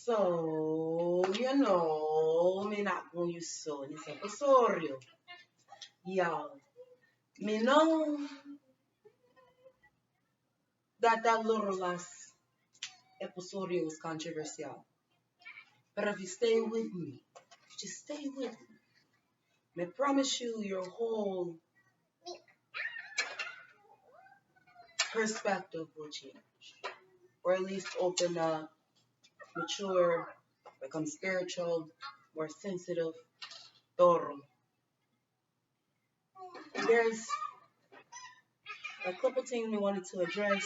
So, me not going to use so in this episode. Y'all, me know that little last episode was controversial. But if you stay with me, just stay with me. I promise you your whole perspective will change. Or at least open up, mature, become spiritual, more sensitive, thorough. There's a couple things we wanted to address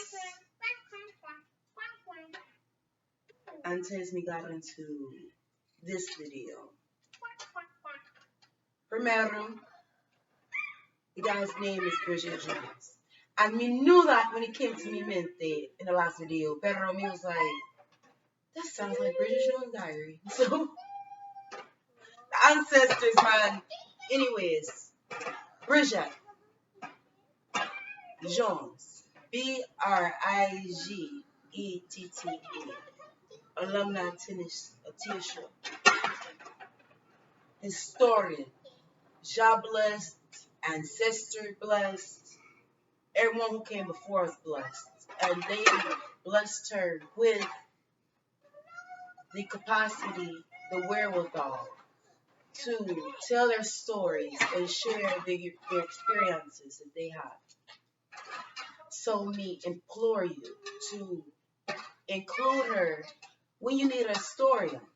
until we got into this video. Primero, the guy's name is Bridget Jones. And we knew that when it came to me mente in the last video. Pero me was like, that sounds like Bridget Jones' diary. So, the ancestors, man. Anyways, Bridget Jones. Bridgetta. Alumni teacher. Historian. Job blessed. Ancestor blessed. Everyone who came before us blessed. And they blessed her with the capacity, the wherewithal to tell their stories and share their experiences that they have. So me implore you to include her when you need a historian.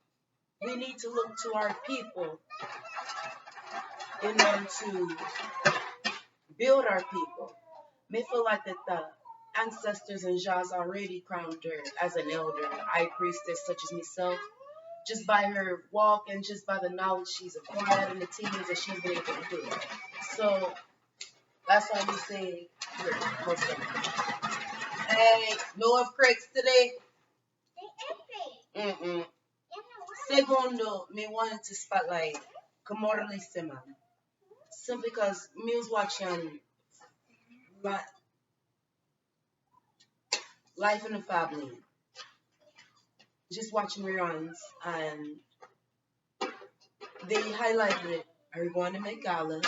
We need to look to our people in order to build our people. May feel like that the ancestors and Jahs already crowned her as an elder, high priestess such as myself, just by her walk and just by the knowledge she's acquired and the things that she's been able to do. So that's why we say here, most of them. Hey, no of Craig's today. Segundo, me wanted to spotlight Kamorli Seman. Simply because me was watching Life in the Family. Just watching reruns, and they highlighted her going to Met Gala,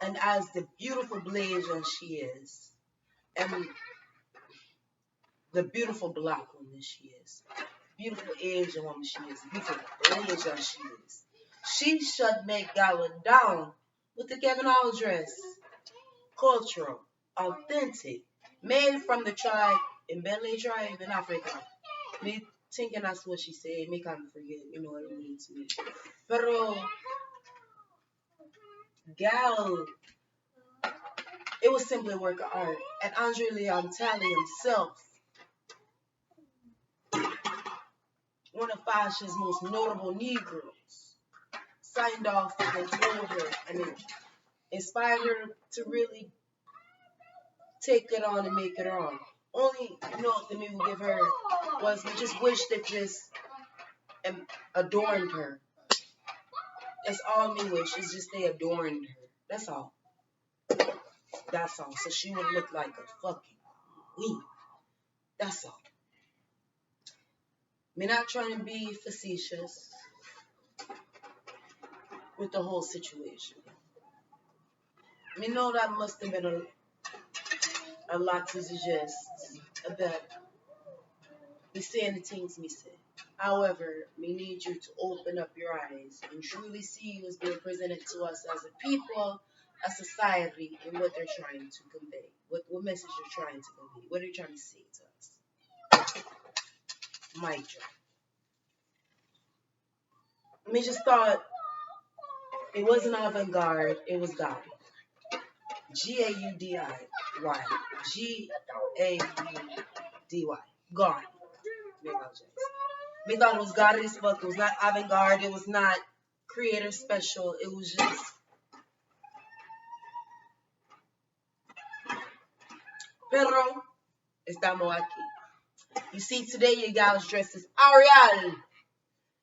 and as the beautiful Blasian she is, and the beautiful black woman she is, beautiful Asian woman she is, beautiful Blasian she is, she shut Met Gala down with the Kevin Hall dress, cultural, authentic, made from the tribe, in Bentley tribe in Africa. Me thinking that's what she said, me can't forget, you know what it means to me. Pero, gal, it was simply a work of art. And Andre Leon Talley himself, one of fashion's most notable Negroes, signed off and told her, and it inspired her to really take it on and make it on. Only note that me would give her was we just wish that just adorned her. That's all me wish, is just they adorned her. That's all. That's all. So she would look like a fucking queen. That's all. Me not trying to be facetious with the whole situation. Me know that must have been a lot to suggest about me saying the things me say. However, we need you to open up your eyes and truly see what's being presented to us as a people, a society, and what they're trying to convey. What message they're trying to convey. What are they trying to say to us? Mic drop. Me just thought it wasn't avant-garde, it was God. Gaudiy. Gaudy. God. Me thought it was God as fuck. It was not avant-garde. It was not creator special. It was just Pero estamos aquí. You see, today your gal is dressed as Ariel.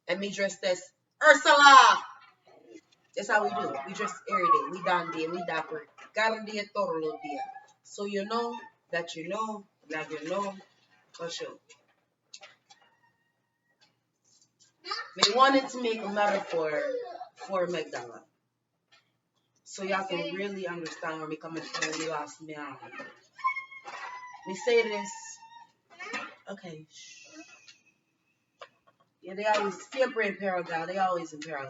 And me dressed as Ursula. That's how we do it. We dress every day. We down there. We dapper. Cada dia, todo lo dia. So you know that you know that you know for sure. They wanted to make a metaphor for McDonald's. So y'all can really understand where me coming from when you ask me out. Me say this. Okay. Yeah, they always siempre in peril, God. They always in peril.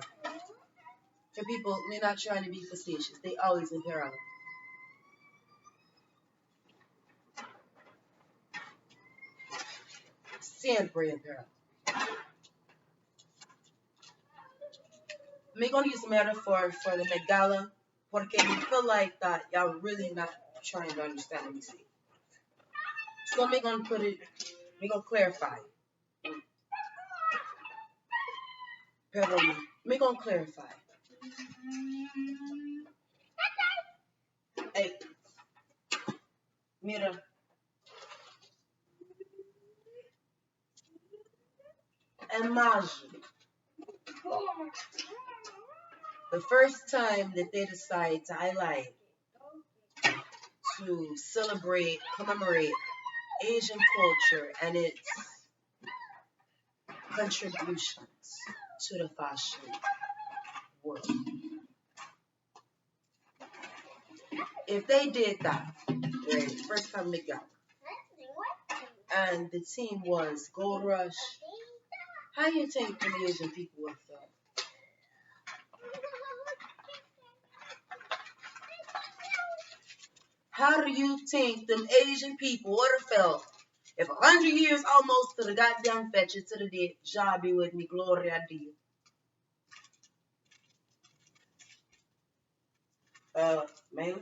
For people, me not trying to be facetious. They always in peril. Siempre in peril. Me gonna use a metaphor for the Met Gala porque we feel like that y'all really not trying to understand what we say. So me gonna put it, me gonna clarify. Perdón, me gonna clarify. Hey, mira, imagine the first time that they decide to highlight, to celebrate, commemorate Asian culture and its contributions to the fashion world. If they did that, right, first time they got, and the team was Gold Rush, how do you think the Asian people would have felt? How do you think them Asian people would have felt if 100 years almost to the goddamn fetch it to the day, Jah be with me, Gloria a Dio. Man.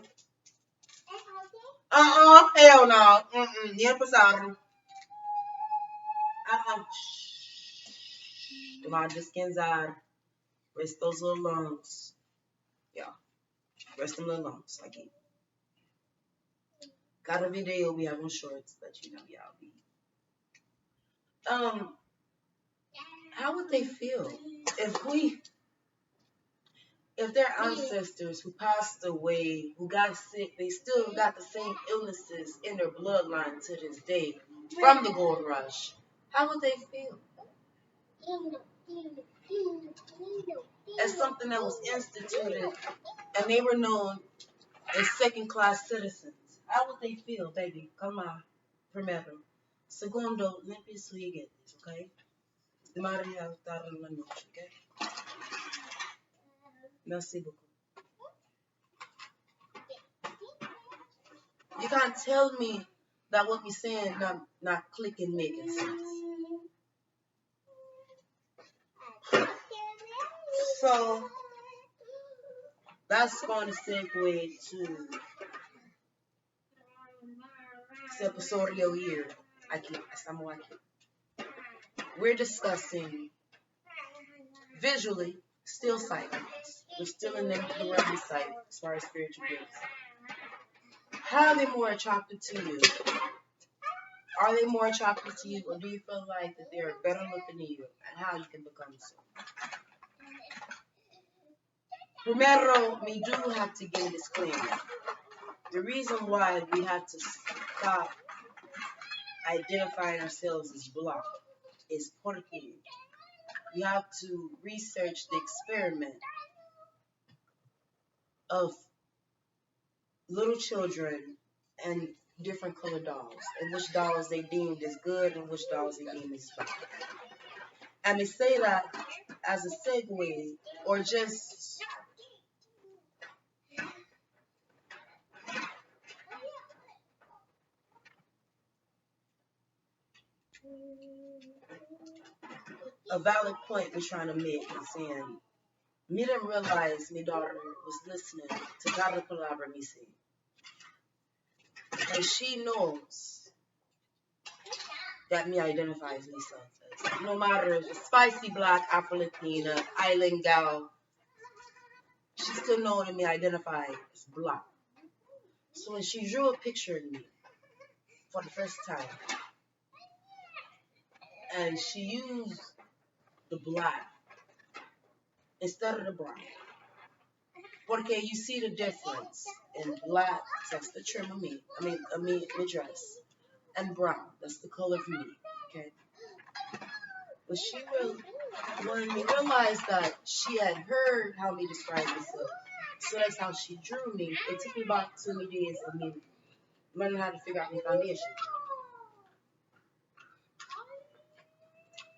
Hell no. Ni empezar. Tomar descansar. Rest those little lungs. Yeah. Rest them little lungs. Like it. Got a video we have on shorts that you know y'all be. How would they feel if their ancestors who passed away, who got sick, they still got the same illnesses in their bloodline to this day from the gold rush? How would they feel? As something that was instituted and they were known as second-class citizens. How would they feel, baby? Come on. Primero. Segundo, limpia su higuetes, okay? Maria estar en la noche, okay? Merci beaucoup. You can't tell me that what we're saying not clicking, making sense. So that's going to segue to this episodio here. We're discussing visually still silence. We're still in the realm of sight as far as spiritual gifts. How are they more attracted to you? Are they more attracted to you, or do you feel like that they're better looking than you, and how you can become so? Primero, we do have to give a disclaimer. The reason why we have to stop identifying ourselves as black is porque we have to research the experiment of little children and different colored dolls, and which dolls they deemed as good and which dolls they deemed as bad. And they say that as a segue, or just a valid point we're trying to make is saying, me didn't realize my daughter was listening to cada palabra me say. And she knows that me identifies myself as. No matter if it's spicy black, Afro-Latina, island gal, she still knows that me identify as black. So when she drew a picture of me for the first time, and she used the black instead of the brown, porque you see the difference in black, that's the trim of me, my dress, and brown, that's the color of me, okay? But she will When we realized that she had heard how me describe myself, so that's how she drew me. It took me about 20 days of me learning how to figure out my foundation.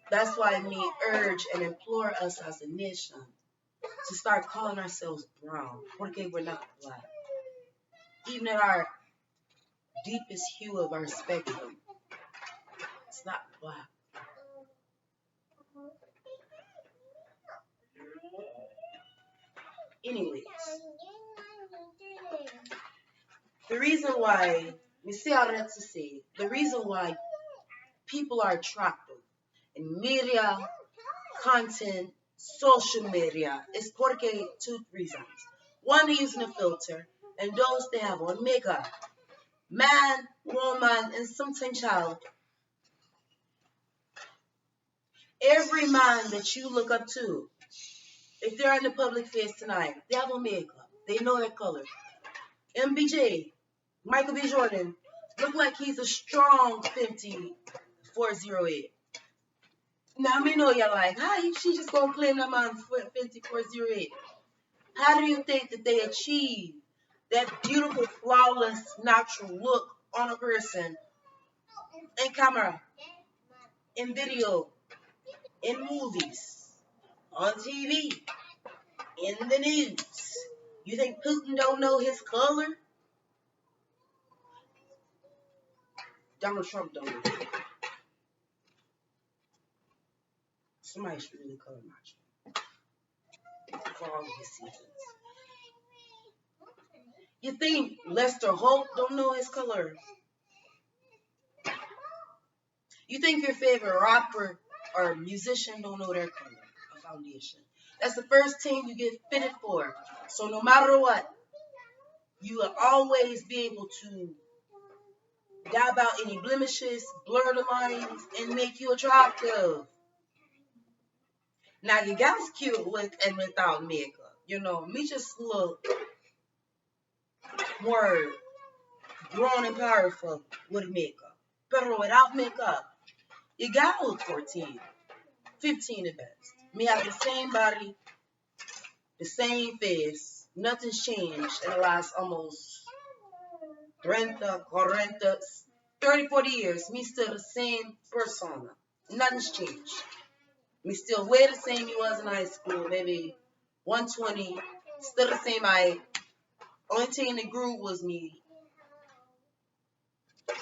That's why me urge and implore us as a nation to start calling ourselves brown, porque we're not black. Even at our deepest hue of our spectrum, it's not black. Anyways, the reason why, we see how that's to say, the reason why people are attractive in media, content, social media is porque two reasons. One, they're using a filter, and those they have on makeup. Man, woman, and sometimes child. Every man that you look up to, if they're in the public face tonight, they have on makeup. They know their color. MBJ, Michael B. Jordan, look like he's a strong 5408. Now, me know you're like, how she just gonna claim that man 5408? How do you think that they achieve that beautiful, flawless, natural look on a person in camera, in video, in movies, on TV, in the news? You think Putin don't know his color? Donald Trump don't know. Somebody should really color match for all of his seasons. You think Lester Holt don't know his color? You think your favorite rapper or musician don't know their color or foundation? That's the first thing you get fitted for. So no matter what, you will always be able to dab out any blemishes, blur the lines, and make you attractive. Now you guys cute with and without makeup. You know, me just look more grown and powerful with makeup. But without makeup, you gotta look 14, 15 at best. Me have the same body, the same face. Nothing's changed in the last almost 30, 40 years. Me still the same persona. Nothing's changed. Me still weigh the same he was in high school, maybe 120, still the same height. Only thing that grew was me.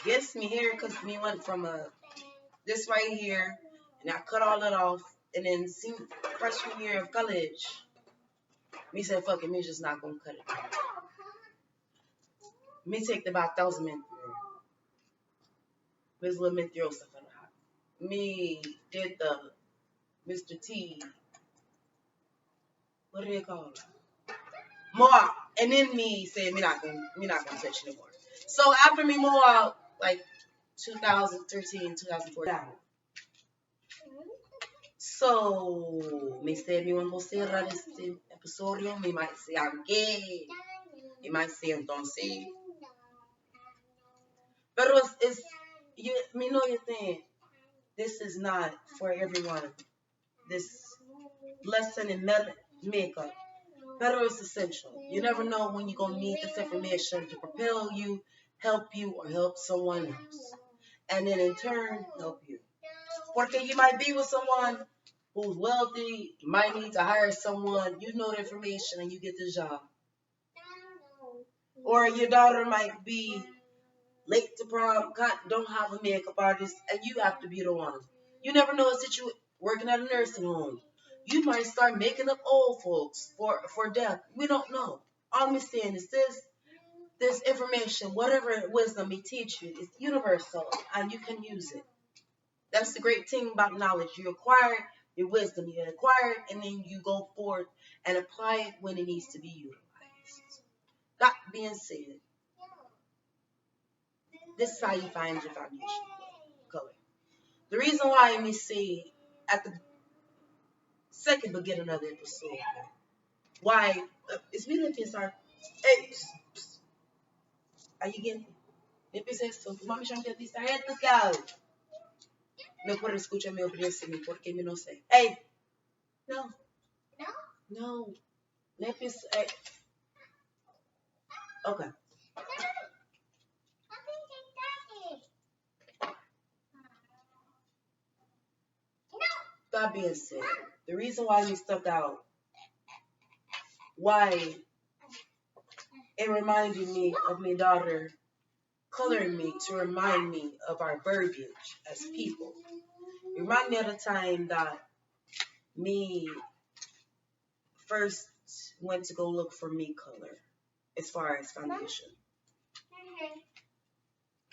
Yes, me hair, because me went from this right here, and I cut all that off, and then freshman year of college, me said, fuck it, me just not gonna cut it. Me take the about 1,000 men through. There's a little mint throw stuff in the hot. Me did the Mr. T, what do they call it? More, and then me said me not gonna touch anymore. So after me more out, like 2013, 2014. So me said me vamos a cerrar este episodio. Me might say I'm gay. Me might say entonces. Pero it's you. Me know you think this is not for everyone. This lesson in makeup. Better is essential. You never know when you're going to need this information to propel you, help you, or help someone else. And then in turn, help you. Porque you might be with someone who's wealthy, you might need to hire someone, you know the information and you get the job. Or your daughter might be late to prom, don't have a makeup artist, and you have to be the one. You never know a situation working at a nursing home. You might start making up old folks for death. We don't know. All I'm saying is this information, whatever wisdom we teach you, is universal and you can use it. That's the great thing about knowledge. You acquire your wisdom, you acquire it, and then you go forth and apply it when it needs to be utilized. That being said, this is how you find your foundation color. The reason why I say at the second beginning of the episode, why it's really interesting. Hey, are you getting? Me pensé esto, tu mami ya me dice, gente, ¿qué hago? Me puede escuchar, me obedece, porque me no sé. Hey, No, no. Maybe it's okay. That being said, the reason why you stuck out, why it reminded me of my daughter coloring me to remind me of our verbiage as people. It reminded me of the time that me first went to go look for me color as far as foundation.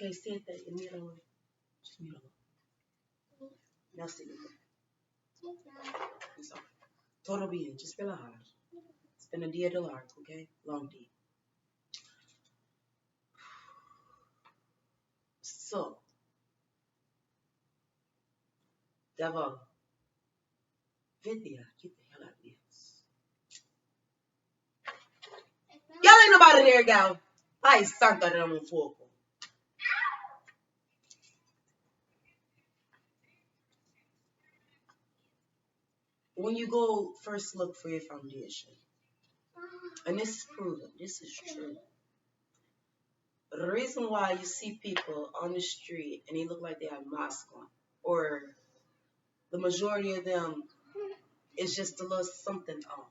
Okay, siéntate, míralo. Just míralo. No, siéntate. It's all right. Todo bien, just relax. It's been a día de largo, okay? Long day. So, Devil, Vidya, get the hell out of this. Y'all ain't nobody there, gal. Ay, santa de un foco. When you go first look for your foundation, and this is proven, this is true. The reason why you see people on the street and they look like they have mask on, or the majority of them is just a little something off.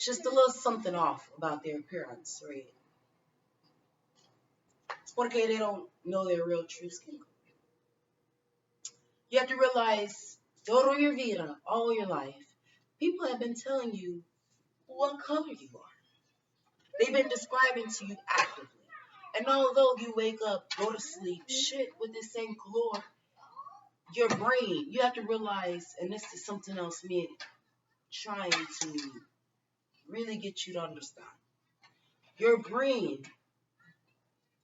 Just a little something off about their appearance, right? It's porque they don't know their real true skin color. You have to realize, toda your vida, all your life, people have been telling you what color you are. They've been describing to you actively. And although you wake up, go to sleep, shit with the same color, your brain, you have to realize, and this is something else me trying to really get you to understand. Your brain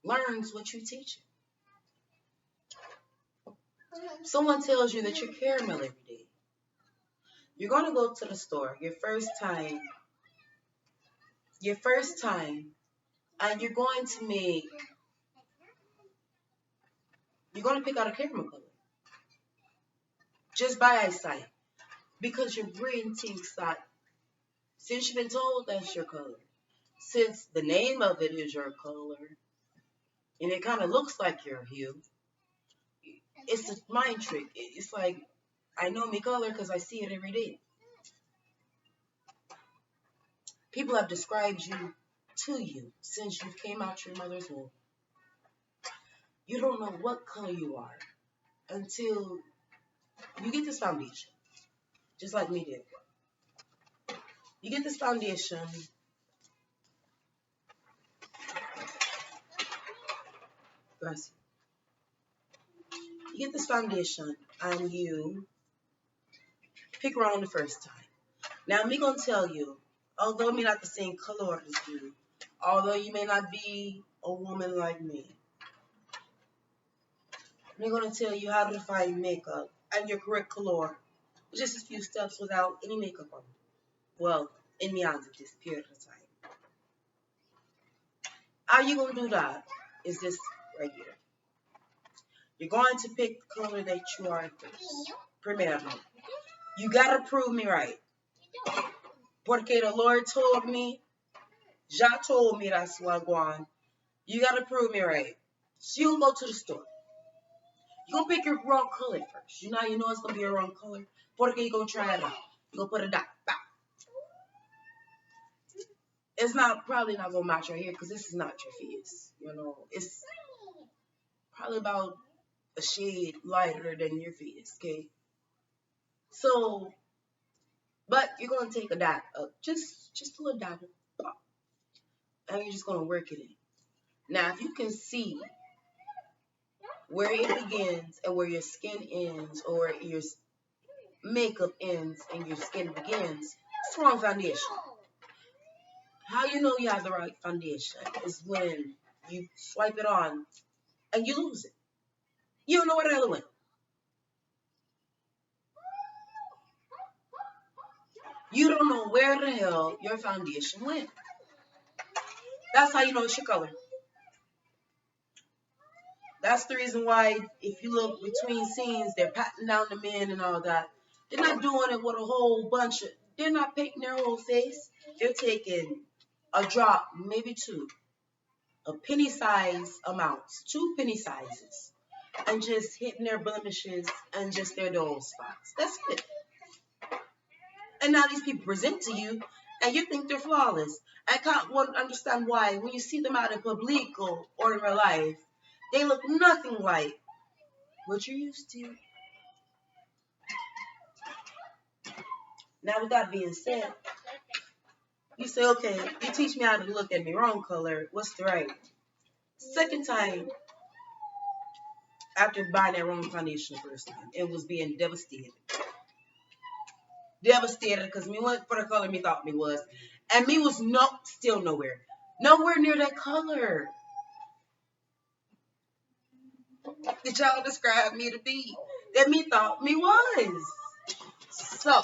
learns what you teach it. Someone tells you that you're caramel every day. You're gonna go to the store your first time, and you're gonna pick out a caramel color just by eyesight because your brain thinks that since you've been told that's your color, since the name of it is your color, and it kind of looks like your hue, it's a mind trick. It's like I know my color because I see it every day. People have described you to you since you came out your mother's womb. You don't know what color you are until you get this foundation, just like me did. You get this foundation, bless you. You get this foundation, and you pick around the first time. Now, me gonna tell you, although me not the same color as you, although you may not be a woman like me gonna tell you how to define makeup and your correct color, just a few steps without any makeup on. Well, in the hands of this period of time. How you gonna do that is this right here. You're going to pick the color that you are first. Primero. You gotta prove me right. Porque the Lord told me, Jah told me that's what I want. You gotta prove me right. So you go to the store. You're gonna pick your wrong color first. You know it's gonna be a wrong color. Porque you gonna try it out. You gonna put a dot. It's probably not gonna match your hair because this is not your face. It's probably about a shade lighter than your face, okay? So, but you're gonna take a dot up, just a little dot, and you're just gonna work it in. Now, if you can see where it begins and where your skin ends, or your makeup ends and your skin begins, it's the wrong foundation. How you know you have the right foundation is when you swipe it on and you lose it. You don't know where the hell it went. You don't know where the hell your foundation went. That's how you know it's your color. That's the reason why, if you look between scenes, they're patting down the men and all that. They're not doing it with a whole bunch of. They're not painting their whole face. They're taking a drop, maybe two, a penny size amounts, two penny sizes, and just hitting their blemishes and just their dull spots. That's it. And now these people present to you, and you think they're flawless. I can't understand why, when you see them out in public or in real life, they look nothing like what you're used to. Now, with that being said, you say, okay, you teach me how to look at the wrong color. What's the right? Second time, after buying that wrong foundation the first time, it was being devastated. Devastated because me went for the color me thought me was. And me was still nowhere. Nowhere near that color that y'all described me to be. That me thought me was. So,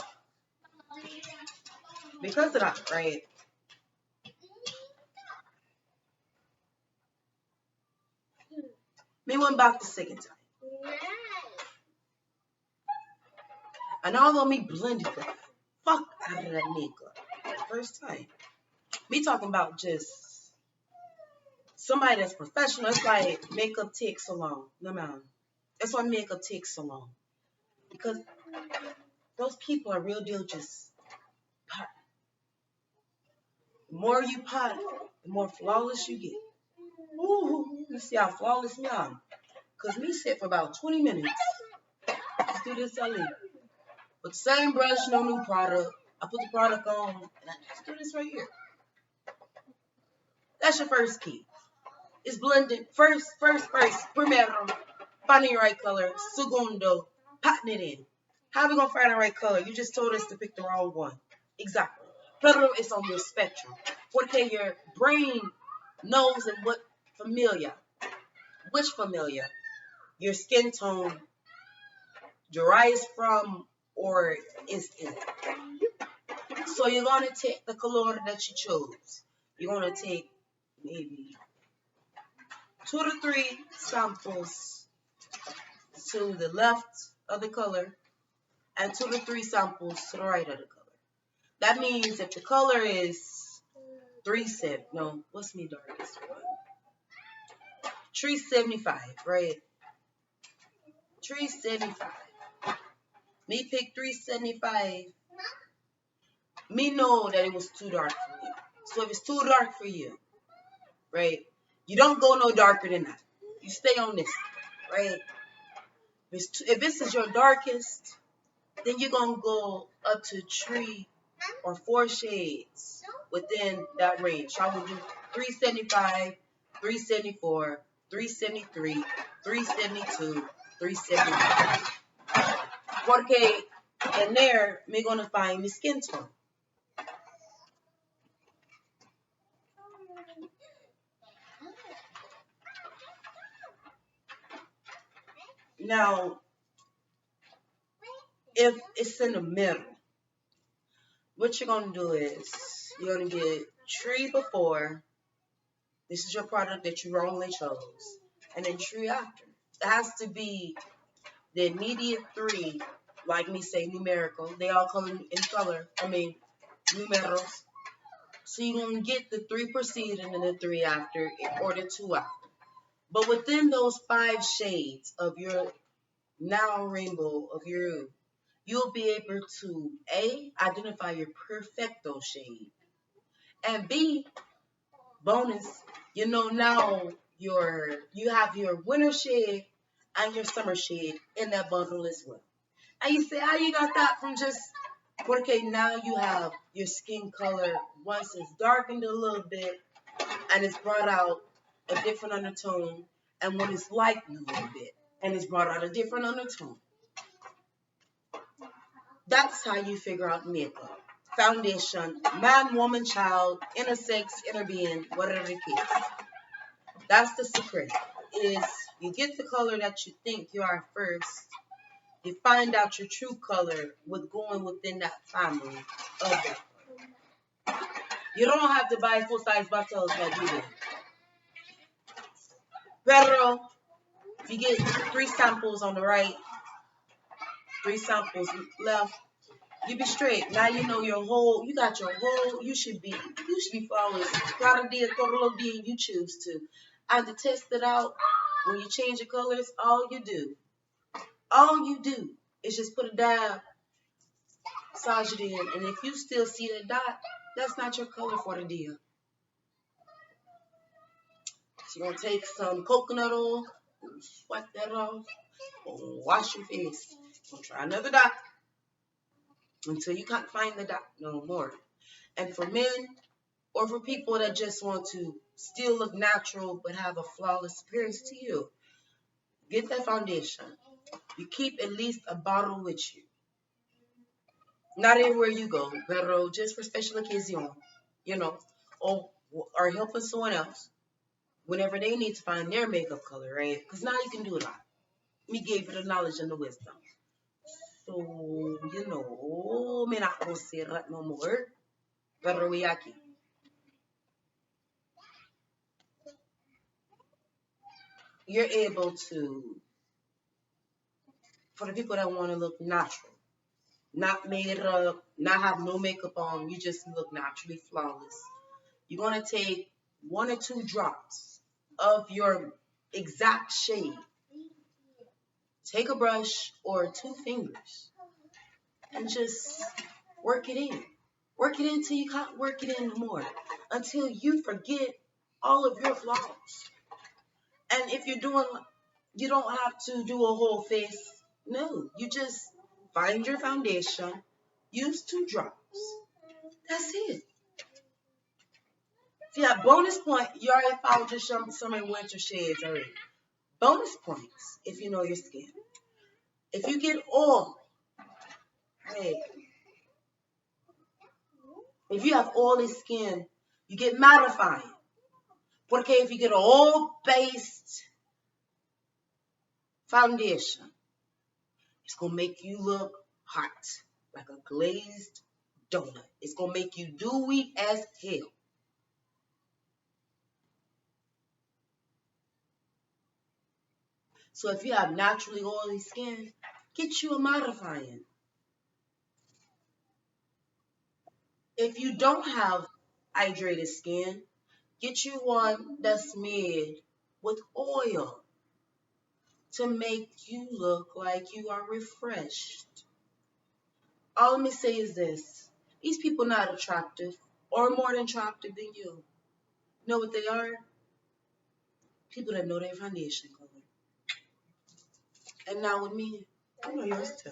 because of that, right? Me went back the second time. And although me blended the fuck out of that makeup first time, me talking about just somebody that's professional. It's like makeup takes so long. No, man. That's why makeup takes so long. Because those people are real deal just pot. The more you pot, the more flawless you get. Ooh, you see how flawless me am. Because me sit for about 20 minutes. Let's do this, I leave. With the same brush, no new product. I put the product on, and I just do this right here. That's your first key. It's blending. First. Primero, finding your right color. Segundo, patting it in. How are we going to find the right color? You just told us to pick the wrong one. Exactly. Pero it's on your spectrum. What can your brain knows and what familiar? Which familiar? Your skin tone derives from or is in it. So you're going to take the color that you chose. You're going to take maybe 2 to 3 samples to the left of the color and 2 to 3 samples to the right of the color. That means if the color is 370, no, what's me darkest one? 375, right? 375. Me pick 375. Me know that it was too dark for me. So if it's too dark for you, right? You don't go no darker than that. You stay on this, right? If this is your darkest, then you're going to go up to 3 or 4 shades within that range. So I would do 375, 374, 373, 372, 375. Okay, and there, me going to find my skin tone. Now, if it's in the middle, what you're going to do is you're going to get 3 before. This is your product that you wrongly chose. And then 3 after. It has to be the immediate 3, like me say numerical. They all come in color. Numerals. So you're going to get the 3 preceding and the 3 after or the 2 after. But within those 5 shades of your now rainbow of your, you'll be able to A, identify your perfecto shade, and B, bonus, you know now you have your winter shade and your summer shade in that bundle as well. And you say, how you got that from just, okay, now you have your skin color once it's darkened a little bit and it's brought out a different undertone, and when it's lightened a little bit and it's brought out a different undertone. That's how you figure out makeup. Foundation, man, woman, child, intersex, interbeing, whatever the case. That's the secret. Is you get the color that you think you are first. You find out your true color with going within that family of that color. You don't have to buy full-size bottles like we do. Pero If you get 3 samples on the right, 3 samples left, you be straight. Now you know you got your whole, you should be flawless. Cada dia, todo lo dia you choose to. And to test it out, when you change your colors, all you do is just put a dab, massage it in, and if you still see that dot, that's not your color for the dia. So you're gonna take some coconut oil, sweat that off, wash your face. Gonna try another dot until you can't find the dot no more. And for men or for people that just want to still look natural but have a flawless appearance to you, get that foundation. You keep at least a bottle with you. Not everywhere you go, pero just for special occasion, you know, or helping someone else whenever they need to find their makeup color, right? Because now you can do it all. Me gave you the knowledge and the wisdom. So, me not gonna say that no more. Pero we aquí. You're able to, for the people that want to look natural, not made up, not have no makeup on, you just look naturally flawless. You're gonna take 1 or 2 drops of your exact shade. Take a brush or 2 fingers and just work it in. Work it in until you can't work it in no more. Until you forget all of your flaws. And if you're doing, you don't have to do a whole face. No, you just find your foundation, use 2 drops. That's it. If you have bonus point, you already found your summer and winter shades already. Bonus points if you know your skin. If you get oil, hey, if you have oily skin, you get mattifying. Porque if you get an oil-based foundation, it's going to make you look hot, like a glazed donut. It's going to make you dewy as hell. So if you have naturally oily skin, get you a mattifying. If you don't have hydrated skin, get you one that's made with oil to make you look like you are refreshed. All let me say is this. These people not attractive or more than attractive than you. Know what they are? People that know their foundation color. And now with me, I know yours too.